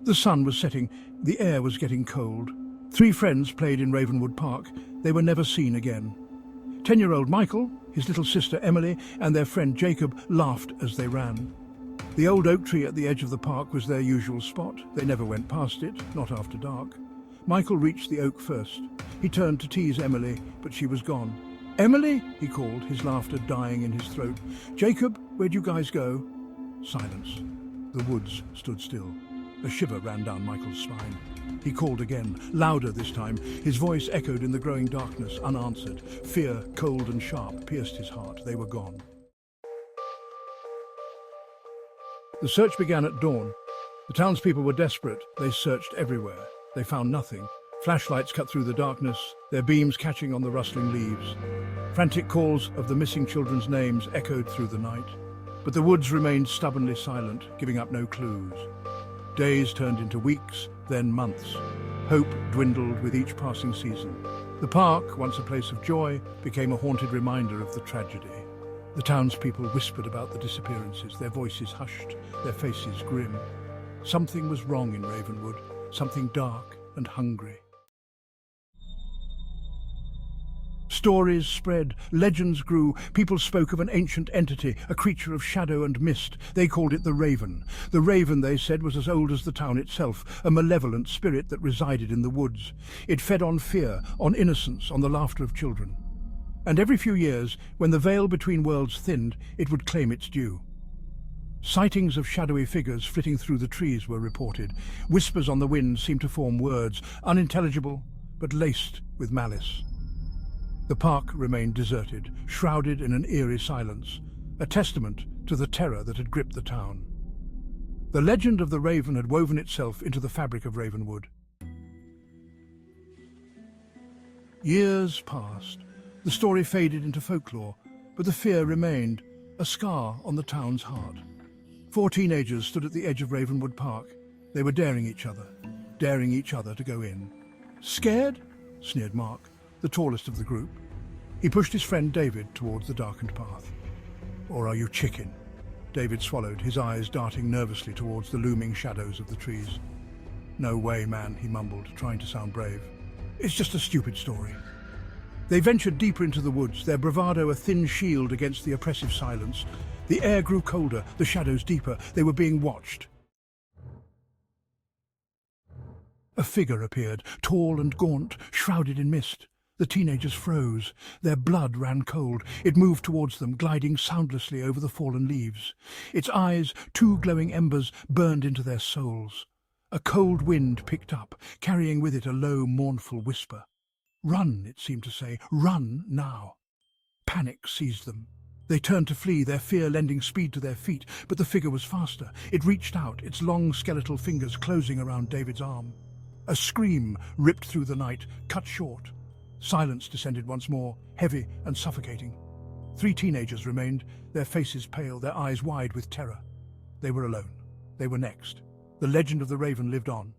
The sun was setting, the air was getting cold. 3 friends played in Ravenswood Park. They were never seen again. 10-year-old Michael, his little sister Emily, and their friend Jacob laughed as they ran. The old oak tree at the edge of the park was their usual spot. They never went past it, not after dark. Michael reached the oak first. He turned to tease Emily, but she was gone. "Emily," he called, his laughter dying in his throat. "Jacob, where'd you guys go?" Silence. The woods stood still. A shiver ran down Michael's spine. He called again, louder this time. His voice echoed in the growing darkness, unanswered. Fear, cold and sharp, pierced his heart. They were gone. The search began at dawn. The townspeople were desperate. They searched everywhere. They found nothing. Flashlights cut through the darkness, their beams catching on the rustling leaves. Frantic calls of the missing children's names echoed through the night. But the woods remained stubbornly silent, giving up no clues. Days turned into weeks, then months. Hope dwindled with each passing season. The park, once a place of joy, became a haunted reminder of the tragedy. The townspeople whispered about the disappearances, their voices hushed, their faces grim. Something was wrong in Ravenswood, something dark and hungry. Stories spread, legends grew. People spoke of an ancient entity, a creature of shadow and mist. They called it the Raven. The Raven, they said, was as old as the town itself, a malevolent spirit that resided in the woods. It fed on fear, on innocence, on the laughter of children. And every few years, when the veil between worlds thinned, it would claim its due. Sightings of shadowy figures flitting through the trees were reported. Whispers on the wind seemed to form words, unintelligible, but laced with malice. The park remained deserted, shrouded in an eerie silence, a testament to the terror that had gripped the town. The legend of the Raven had woven itself into the fabric of Ravenswood. Years passed. The story faded into folklore, but the fear remained, a scar on the town's heart. 4 teenagers stood at the edge of Ravenswood Park. They were daring each other to go in. "Scared?" sneered Mark, the tallest of the group. He pushed his friend David towards the darkened path. "Or are you chicken?" David swallowed, his eyes darting nervously towards the looming shadows of the trees. "No way, man," he mumbled, trying to sound brave. "It's just a stupid story." They ventured deeper into the woods, their bravado a thin shield against the oppressive silence. The air grew colder, the shadows deeper. They were being watched. A figure appeared, tall and gaunt, shrouded in mist. The teenagers froze. Their blood ran cold. It moved towards them, gliding soundlessly over the fallen leaves. Its eyes, 2 glowing embers, burned into their souls. A cold wind picked up, carrying with it a low, mournful whisper. "Run," it seemed to say, "run now." Panic seized them. They turned to flee, their fear lending speed to their feet, but the figure was faster. It reached out, its long skeletal fingers closing around David's arm. A scream ripped through the night, cut short. Silence descended once more, heavy and suffocating. 3 teenagers remained, their faces pale, their eyes wide with terror. They were alone. They were next. The legend of the Raven lived on.